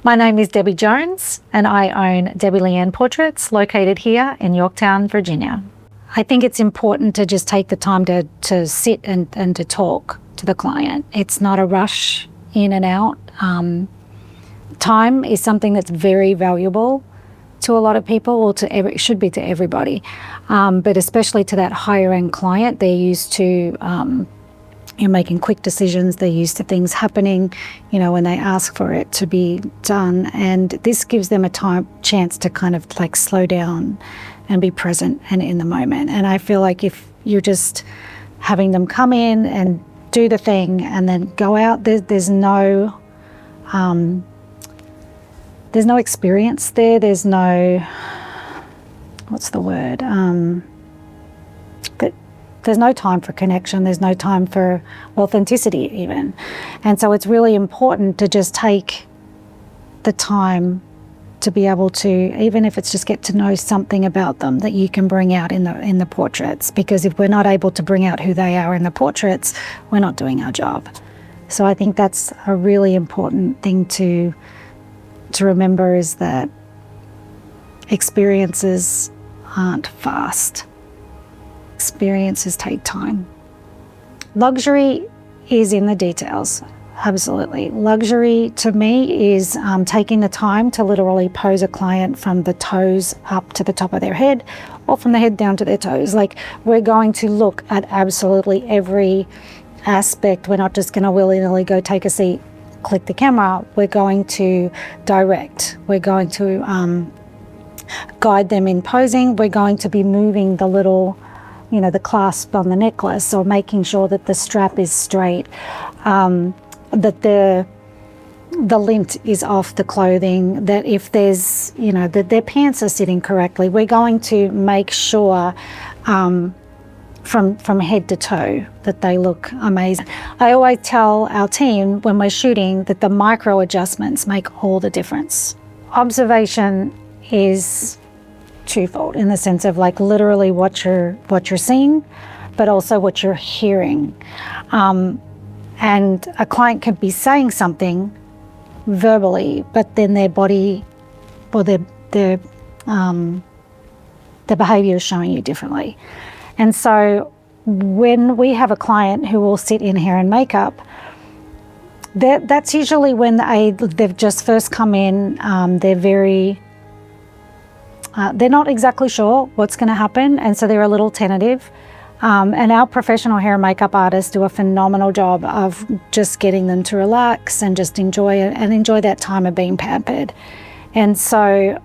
My name is Debbie Jones and I own Debbie Leanne Portraits, located here in Yorktown, Virginia. I think it's important to just take the time to sit and to talk to the client. It's not a rush in and out. Time is something that's very valuable to a lot of people, or it should be to everybody, but especially to that higher end client. They're used to you're making quick decisions. They're used to things happening, when they ask for it to be done. And this gives them a chance to kind of like slow down and be present and in the moment. And I feel like if you're just having them come in and do the thing and then go out, there's no experience there. There's no, what's the word? There's no time for connection. There's no time for authenticity even. And so it's really important to just take the time to be able to, even if it's just get to know something about them that you can bring out in the portraits. Because if we're not able to bring out who they are in the portraits, we're not doing our job. So I think that's a really important thing to remember, is that experiences aren't fast. Experiences take time. Luxury is in the details, absolutely. Luxury to me is taking the time to literally pose a client from the toes up to the top of their head, or from the head down to their toes. Like, we're going to look at absolutely every aspect. We're not just going to willy-nilly go take a seat, click the camera. We're going to direct. We're going to guide them in posing. We're going to be moving the little, the clasp on the necklace, or making sure that the strap is straight, that the lint is off the clothing, that if there's, that their pants are sitting correctly. We're going to make sure from head to toe that they look amazing. I always tell our team when we're shooting that the micro adjustments make all the difference. Observation is twofold, in the sense of like literally what you're seeing, but also what you're hearing. And a client could be saying something verbally, but then their body or their behavior is showing you differently. And so when we have a client who will sit in hair and makeup, that's usually when they've just first come in. They're not exactly sure what's going to happen, and so they're a little tentative. And our professional hair and makeup artists do a phenomenal job of just getting them to relax and just enjoy it and enjoy that time of being pampered. And so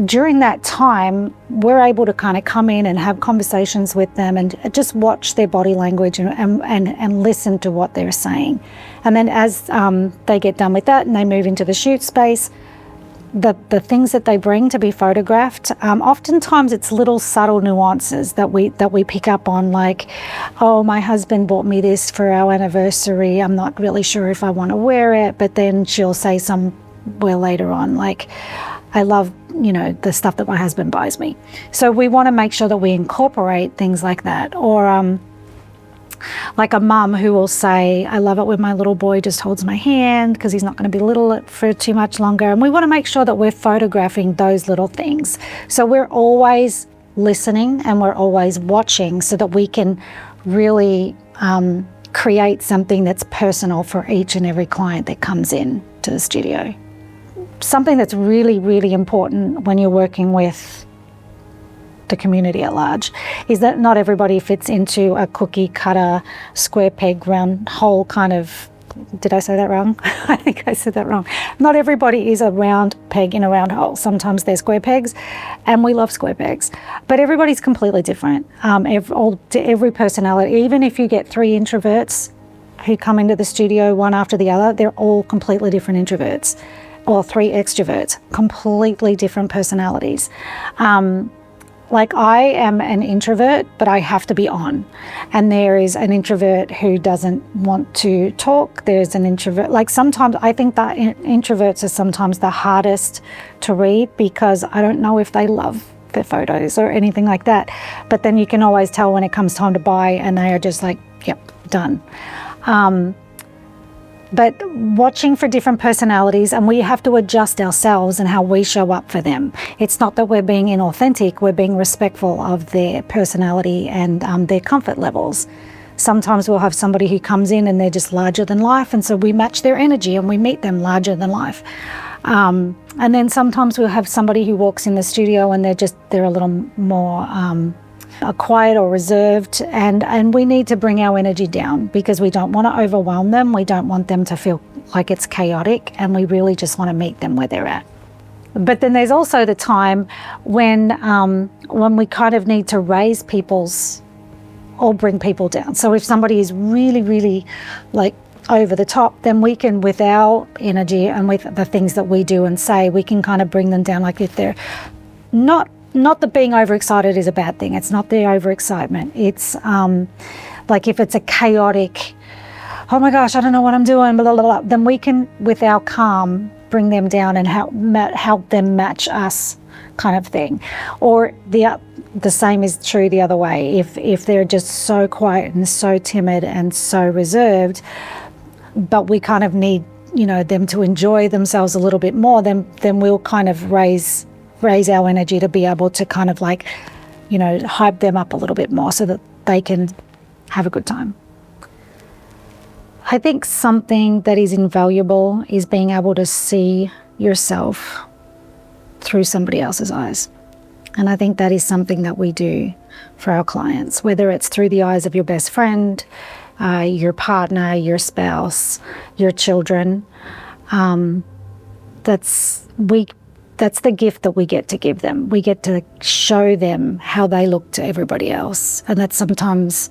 during that time, we're able to kind of come in and have conversations with them and just watch their body language and listen to what they're saying. And then as they get done with that and they move into the shoot space, the things that they bring to be photographed, oftentimes it's little subtle nuances that we pick up on, like, oh, my husband bought me this for our anniversary. I'm not really sure if I want to wear it. But then she'll say somewhere later on, like, I love, the stuff that my husband buys me. So we want to make sure that we incorporate things like that. Or like a mum who will say, I love it when my little boy just holds my hand because he's not going to be little for too much longer. And we want to make sure that we're photographing those little things. So we're always listening and we're always watching, so that we can really create something that's personal for each and every client that comes in to the studio. Something that's really, really important when you're working with the community at large is that not everybody fits into a cookie cutter, square peg, round hole kind of. Did I say that wrong? I think I said that wrong. Not everybody is a round peg in a round hole. Sometimes they're square pegs, and we love square pegs. But everybody's completely different. Every personality, even if you get 3 introverts who come into the studio one after the other, they're all completely different introverts, or 3 extroverts, completely different personalities. Like, I am an introvert, but I have to be on. And there is an introvert who doesn't want to talk. There's an introvert, like, sometimes I think that introverts are sometimes the hardest to read, because I don't know if they love their photos or anything like that. But then you can always tell when it comes time to buy and they are just like, yep, done. But watching for different personalities, and we have to adjust ourselves and how we show up for them. It's not that we're being inauthentic, we're being respectful of their personality and their comfort levels. Sometimes we'll have somebody who comes in and they're just larger than life, and so we match their energy and we meet them larger than life. And then sometimes we'll have somebody who walks in the studio and they're a little more quiet or reserved, and we need to bring our energy down because we don't want to overwhelm them. We don't want them to feel like it's chaotic, and we really just want to meet them where they're at. But then there's also the time when we kind of need to raise people's or bring people down. So if somebody is really, really like over the top, then we can, with our energy and with the things that we do and say, we can kind of bring them down. Like if they're not that being overexcited is a bad thing. It's not the overexcitement. It's like if it's a chaotic, oh my gosh, I don't know what I'm doing, blah, blah, blah, then we can, with our calm, bring them down and help them match us, kind of thing. Or the same is true the other way. If they're just so quiet and so timid and so reserved, but we kind of need, them to enjoy themselves a little bit more, then we'll kind of raise our energy to be able to kind of like, hype them up a little bit more so that they can have a good time. I think something that is invaluable is being able to see yourself through somebody else's eyes. And I think that is something that we do for our clients, whether it's through the eyes of your best friend, your partner, your spouse, your children. That's the gift that we get to give them. We get to show them how they look to everybody else. And that's sometimes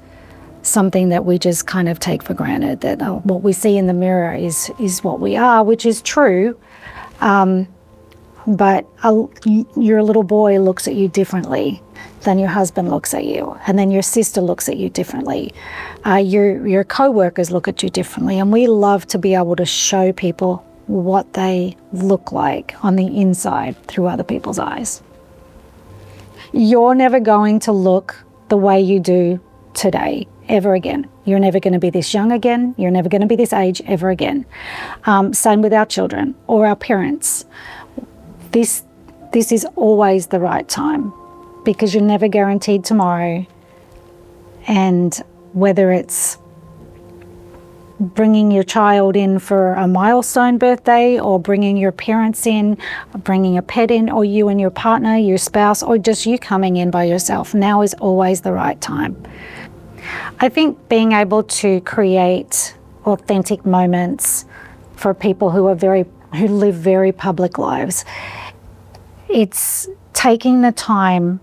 something that we just kind of take for granted, that what we see in the mirror is what we are, which is true. But your little boy looks at you differently than your husband looks at you, and then your sister looks at you differently. Your co-workers look at you differently, and we love to be able to show people what they look like on the inside through other people's eyes. You're never going to look the way you do today ever again. You're never going to be this young again. You're never going to be this age ever again. Same with our children or our parents. This is always the right time, because you're never guaranteed tomorrow. And whether it's bringing your child in for a milestone birthday, or bringing your parents in, bringing a pet in, or you and your partner, your spouse, or just you coming in by yourself, now is always the right time. I think being able to create authentic moments for people who live very public lives, it's taking the time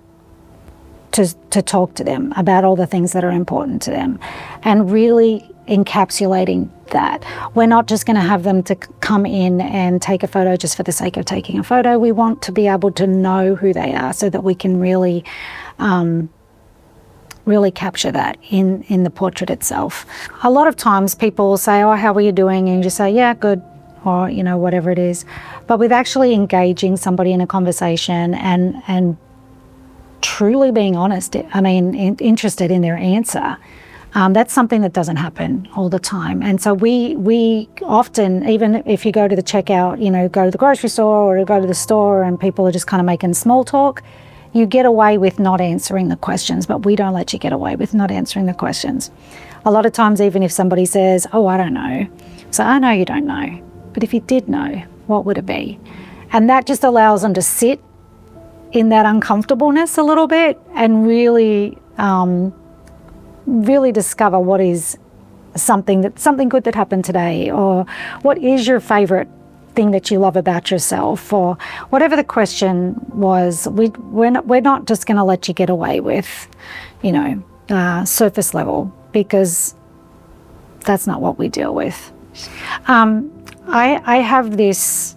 to talk to them about all the things that are important to them, and really encapsulating that. We're not just going to have them to come in and take a photo just for the sake of taking a photo. We want to be able to know who they are so that we can really capture that in the portrait itself. A lot of times people will say, oh, how are you doing? And you just say, yeah, good, or whatever it is. But with actually engaging somebody in a conversation and truly being honest, interested in their answer, that's something that doesn't happen all the time. And so we often, even if you go to the checkout, go to the grocery store or go to the store and people are just kind of making small talk, you get away with not answering the questions, but we don't let you get away with not answering the questions. A lot of times, even if somebody says, oh, I don't know. So I know you don't know, but if you did know, what would it be? And that just allows them to sit in that uncomfortableness a little bit and really discover what is something good that happened today, or what is your favorite thing that you love about yourself, or whatever the question was. We're not just going to let you get away with, surface level, because that's not what we deal with. I have this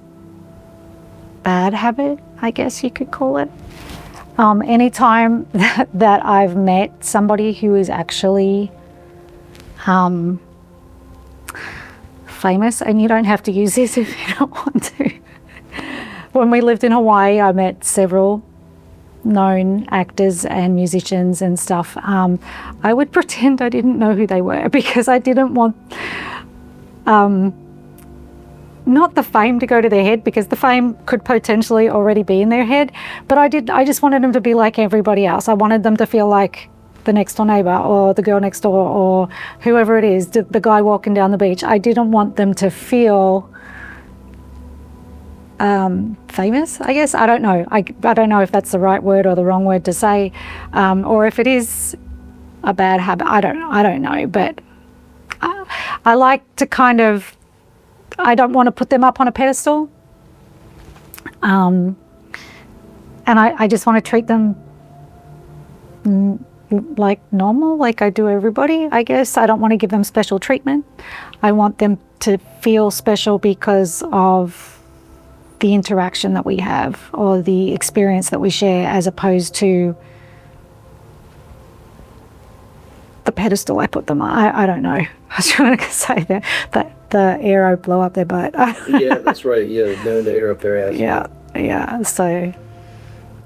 bad habit, I guess you could call it. Anytime that I've met somebody who is actually famous, and you don't have to use this if you don't want to. When we lived in Hawaii, I met several known actors and musicians and stuff. I would pretend I didn't know who they were, because I didn't want not the fame to go to their head, because the fame could potentially already be in their head, but I just wanted them to be like everybody else. I wanted them to feel like the next door neighbor or the girl next door or whoever it is, the guy walking down the beach. I didn't want them to feel famous, I guess. I don't know. I don't know if that's the right word or the wrong word to say, or if it is a bad habit. I don't know, but I like to kind of, I don't want to put them up on a pedestal, and I just want to treat them like normal, like I do everybody, I guess. I don't want to give them special treatment. I want them to feel special because of the interaction that we have or the experience that we share, as opposed to the pedestal I put them on. I don't know. I was trying to say that the arrow blew up their butt. Yeah, that's right. Yeah, no, the arrow up their ass. Yeah. So okay.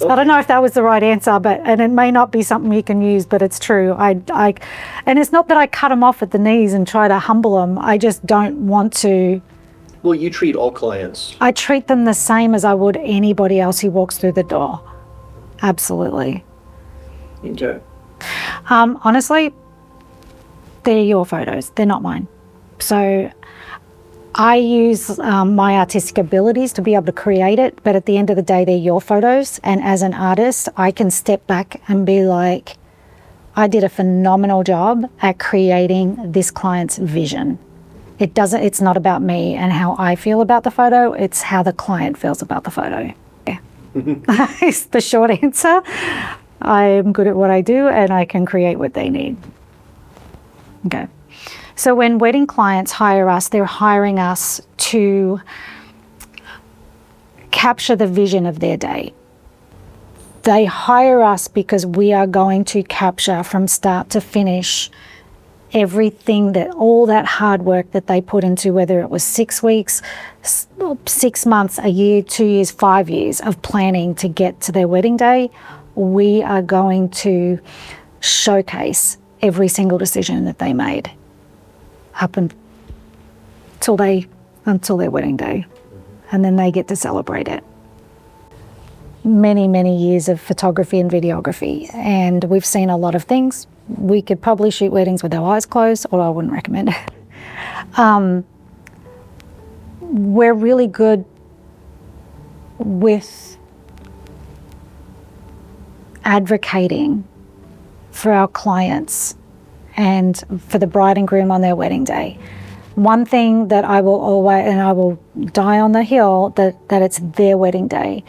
I don't know if that was the right answer, and it may not be something you can use, but it's true. And it's not that I cut them off at the knees and try to humble them. I just don't want to. Well, you treat all clients. I treat them the same as I would anybody else who walks through the door. Absolutely. Okay. Honestly, they're your photos. They're not mine. So I use my artistic abilities to be able to create it, but at the end of the day, they're your photos. And as an artist, I can step back and be like, I did a phenomenal job at creating this client's vision. It's not about me and how I feel about the photo, it's how the client feels about the photo. Yeah. It's the short answer. I'm good at what I do and I can create what they need. Okay. So when wedding clients hire us, they're hiring us to capture the vision of their day. They hire us because we are going to capture from start to finish everything, all that hard work that they put into, whether it was 6 weeks, 6 months, a year, 2 years, 5 years of planning to get to their wedding day. We are going to showcase every single decision that they made up until their wedding day, and then they get to celebrate it. Many, many years of photography and videography, and we've seen a lot of things. We could probably shoot weddings with our eyes closed, or I wouldn't recommend it. We're really good with advocating for our clients and for the bride and groom on their wedding day. One thing that I will always, and I will die on the hill, that it's their wedding day.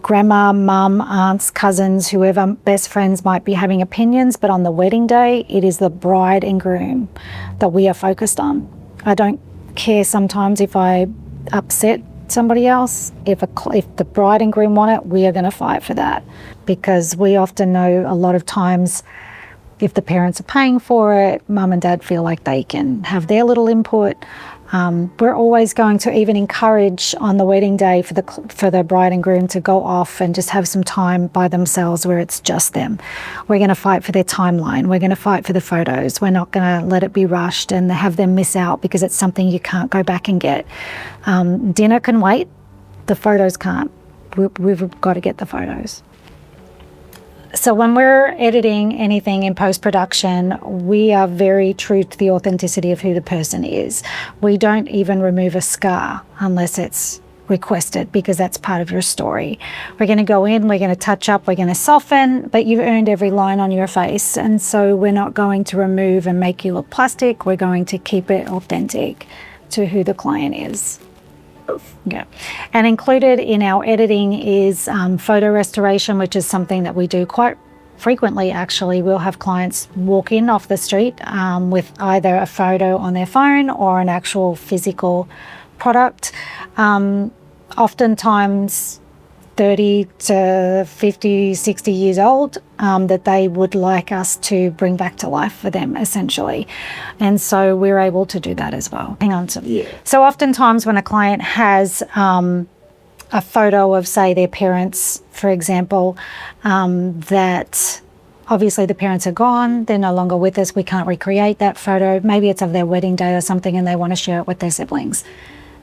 Grandma, mum, aunts, cousins, whoever, best friends might be having opinions, but on the wedding day, it is the bride and groom that we are focused on. I don't care sometimes if I upset somebody else. If the bride and groom want it, we are going to fight for that, because we often know a lot of times if the parents are paying for it, mum and dad feel like they can have their little input. We're always going to even encourage on the wedding day for the bride and groom to go off and just have some time by themselves where it's just them. We're going to fight for their timeline. We're going to fight for the photos. We're not going to let it be rushed and have them miss out because it's something you can't go back and get. Dinner can wait. The photos can't. We've got to get the photos. So when we're editing anything in post-production, we are very true to the authenticity of who the person is. We don't even remove a scar unless it's requested, because that's part of your story. We're going to go in, we're going to touch up, we're going to soften, but you've earned every line on your face. And so we're not going to remove and make you look plastic. We're going to keep it authentic to who the client is. Yeah. And included in our editing is photo restoration, which is something that we do quite frequently, actually. We'll have clients walk in off the street with either a photo on their phone or an actual physical product. Oftentimes 30 to 50, 60 years old, that they would like us to bring back to life for them, essentially. And so we're able to do that as well. Hang on. So oftentimes when a client has a photo of, say, their parents, for example, that obviously the parents are gone, they're no longer with us, we can't recreate that photo. Maybe it's of their wedding day or something and they want to share it with their siblings.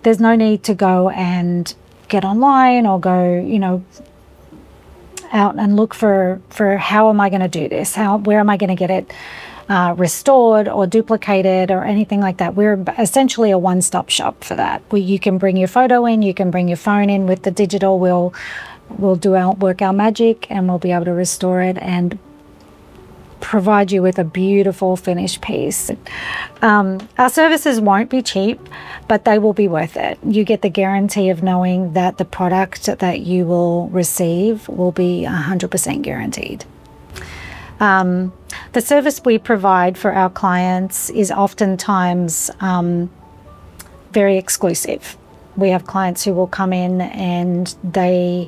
there's no need to go and get online or go, you know, out and look for how am I going to do this? Where am I going to get it restored or duplicated or anything like that? We're essentially a one-stop shop for that. You can bring your photo in, you can bring your phone in with the digital. We'll work our magic, and we'll be able to restore it and provide you with a beautiful finished piece. Our services won't be cheap, but they will be worth it. You get the guarantee of knowing that the product that you will receive will be 100% guaranteed. The service we provide for our clients is oftentimes very exclusive. We have clients who will come in and they're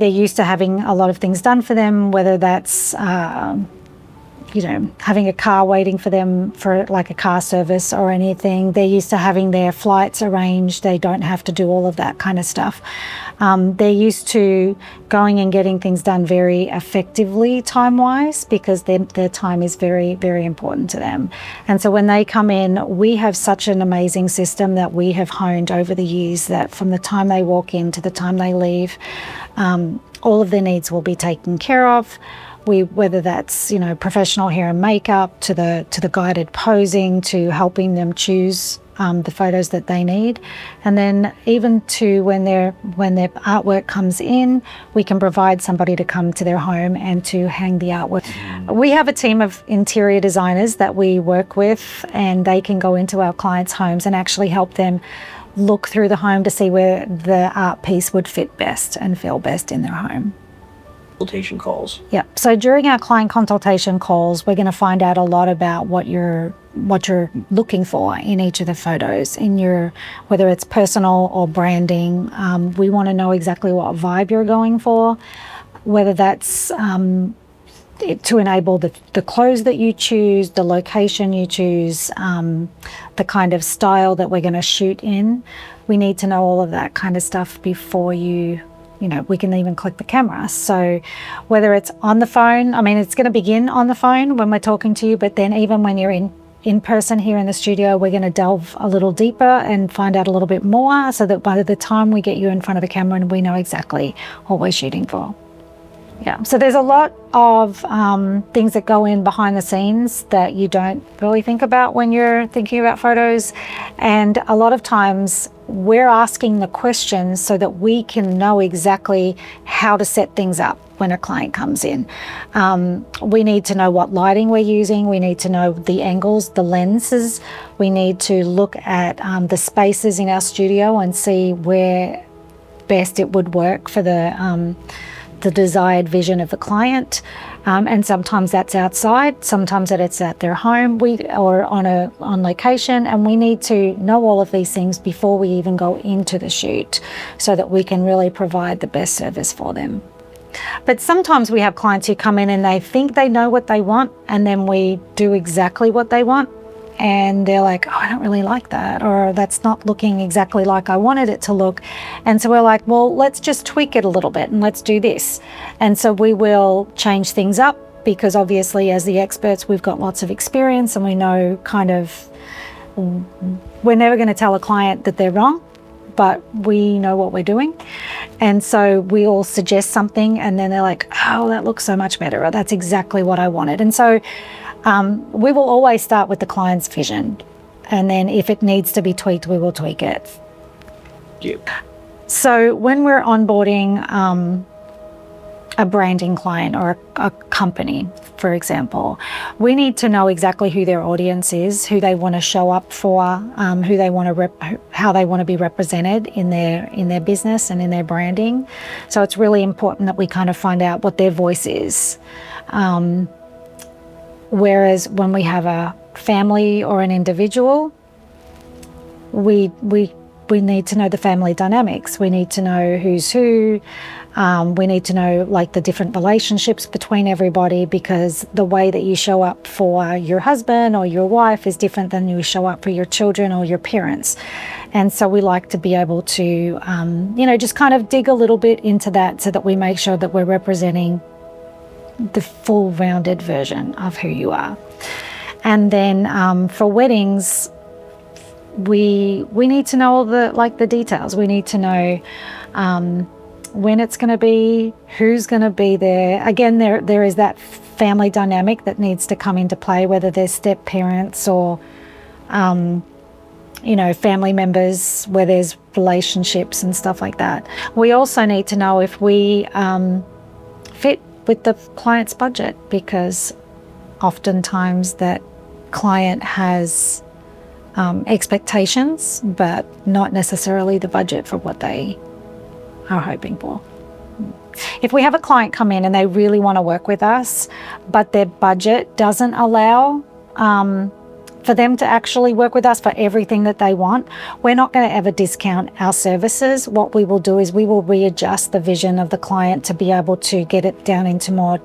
used to having a lot of things done for them, whether that's, you know, having a car waiting for them for like a car service or anything. They're used to having their flights arranged. They don't have to do all of that kind of stuff. They're used to going and getting things done very effectively time-wise, because their time is very, very important to them. And so when they come in, we have such an amazing system that we have honed over the years, that from the time they walk in to the time they leave, all of their needs will be taken care of. Whether that's, you know, professional hair and makeup, to the guided posing, to helping them choose the photos that they need, and then even to when their artwork comes in, we can provide somebody to come to their home and to hang the artwork. We have a team of interior designers that we work with, and they can go into our clients' homes and actually help them look through the home to see where the art piece would fit best and feel best in their home. Consultation calls. Yeah. So during our client consultation calls, we're going to find out a lot about what you're looking for in each of the photos, whether it's personal or branding. We want to know exactly what vibe you're going for, whether that's to enable the clothes that you choose, the location you choose, the kind of style that we're going to shoot in. We need to know all of that kind of stuff before we can even click the camera. So whether it's on the phone, I mean, it's going to begin on the phone when we're talking to you, but then even when you're in person here in the studio, we're going to delve a little deeper and find out a little bit more, so that by the time we get you in front of the camera, we know exactly what we're shooting for. Yeah, so there's a lot of things that go in behind the scenes that you don't really think about when you're thinking about photos. And a lot of times we're asking the questions so that we can know exactly how to set things up when a client comes in. We need to know what lighting we're using. We need to know the angles, the lenses. We need to look at the spaces in our studio and see where best it would work for the desired vision of the client, and sometimes that's outside, sometimes it's at their home, or on location, and we need to know all of these things before we even go into the shoot, so that we can really provide the best service for them. But sometimes we have clients who come in and they think they know what they want, and then we do exactly what they want, and they're like, oh, I don't really like that, or that's not looking exactly like I wanted it to look. And so we're like, well, let's just tweak it a little bit and let's do this. And so we will change things up, because obviously as the experts, we've got lots of experience and we know we're never going to tell a client that they're wrong, but we know what we're doing. And so we'll suggest something and then they're like, oh, that looks so much better, or that's exactly what I wanted. And so we will always start with the client's vision, and then if it needs to be tweaked, we will tweak it. Yeah. So when we're onboarding a branding client or a company, for example, we need to know exactly who their audience is, who they want to show up for, how they want to be represented in their business and in their branding. So it's really important that we kind of find out what their voice is. Whereas when we have a family or an individual, we need to know the family dynamics. We need to know who's who. We need to know like the different relationships between everybody, because the way that you show up for your husband or your wife is different than you show up for your children or your parents. And so we like to be able to, just kind of dig a little bit into that, so that we make sure that we're representing the full rounded version of who you are. And then for weddings, we need to know all the details. We need to know when it's going to be, who's going to be there. Again, there is that family dynamic that needs to come into play, whether they're step parents or family members where there's relationships and stuff like that. We also need to know if we fit with the client's budget, because oftentimes that client has expectations, but not necessarily the budget for what they are hoping for. If we have a client come in and they really want to work with us, but their budget doesn't allow for them to actually work with us for everything that they want, we're not going to ever discount our services. What we will do is we will readjust the vision of the client to be able to get it down into more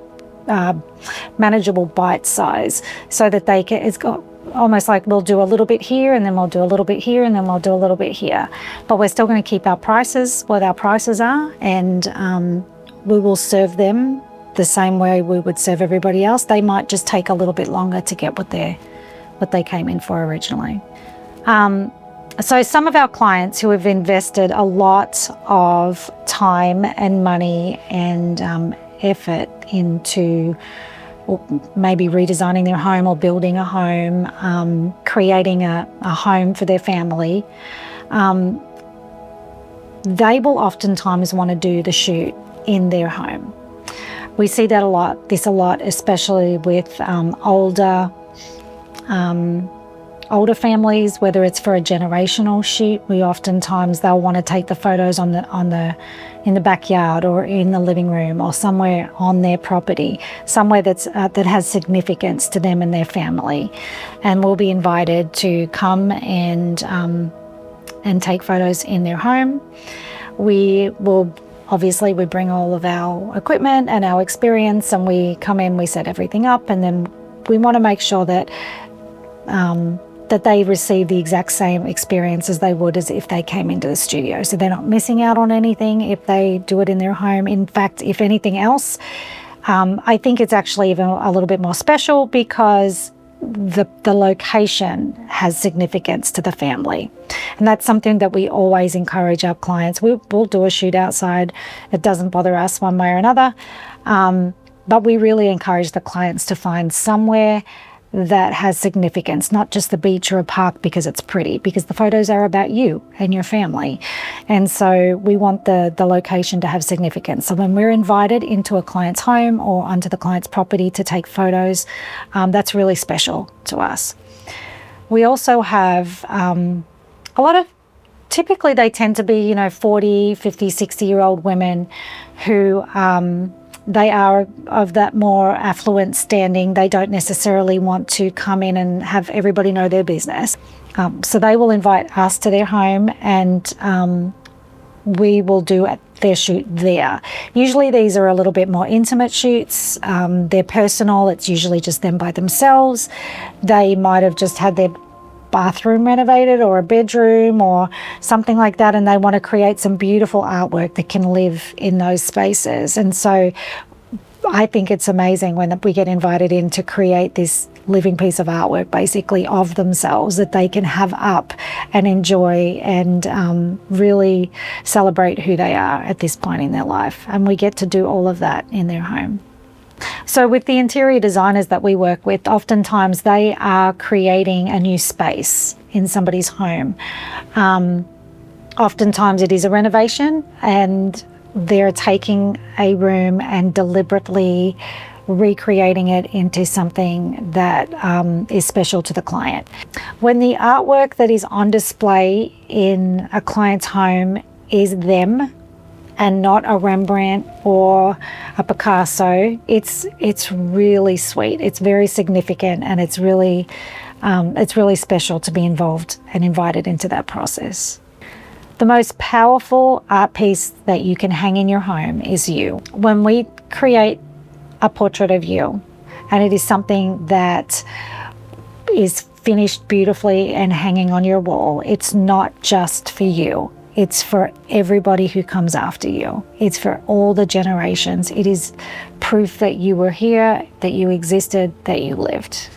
manageable bite size, so that it's got almost like we'll do a little bit here, and then we'll do a little bit here, and then we'll do a little bit here. But we're still going to keep our prices what our prices are, and we will serve them the same way we would serve everybody else. They might just take a little bit longer to get what they came in for originally. So some of our clients who have invested a lot of time and money and effort into maybe redesigning their home or building a home, creating a home for their family, they will oftentimes want to do the shoot in their home. We see that a lot, especially with older families, whether it's for a generational shoot. Oftentimes they'll want to take the photos in the backyard or in the living room or somewhere on their property, somewhere that has significance to them and their family, and we'll be invited to come and take photos in their home. We bring all of our equipment and our experience, and we come in, we set everything up, and then we want to make sure that they receive the exact same experience as they would as if they came into the studio. So they're not missing out on anything if they do it in their home. In fact, if anything else, I think it's actually even a little bit more special, because the location has significance to the family. And that's something that we always encourage our clients. We'll do a shoot outside. It doesn't bother us one way or another. But we really encourage the clients to find somewhere that has significance, not just the beach or a park because it's pretty, because the photos are about you and your family. And so we want the location to have significance. So when we're invited into a client's home or onto the client's property to take photos, that's really special to us. We also have a lot of, typically they tend to be, 40, 50, 60-year-old women who they are of that more affluent standing. They don't necessarily want to come in and have everybody know their business. So they will invite us to their home, and we will do their shoot there. Usually these are a little bit more intimate shoots. They're personal. It's usually just them by themselves. They might have just had their bathroom renovated or a bedroom or something like that, and they want to create some beautiful artwork that can live in those spaces. And so I think it's amazing when we get invited in to create this living piece of artwork basically of themselves that they can have up and enjoy and really celebrate who they are at this point in their life. And we get to do all of that in their home. So with the interior designers that we work with, oftentimes they are creating a new space in somebody's home. Oftentimes it is a renovation, and they're taking a room and deliberately recreating it into something that is special to the client. When the artwork that is on display in a client's home is them and not a Rembrandt or a Picasso, it's really sweet. It's very significant, and it's really special to be involved and invited into that process. The most powerful art piece that you can hang in your home is you. When we create a portrait of you, and it is something that is finished beautifully and hanging on your wall, it's not just for you. It's for everybody who comes after you. It's for all the generations. It is proof that you were here, that you existed, that you lived.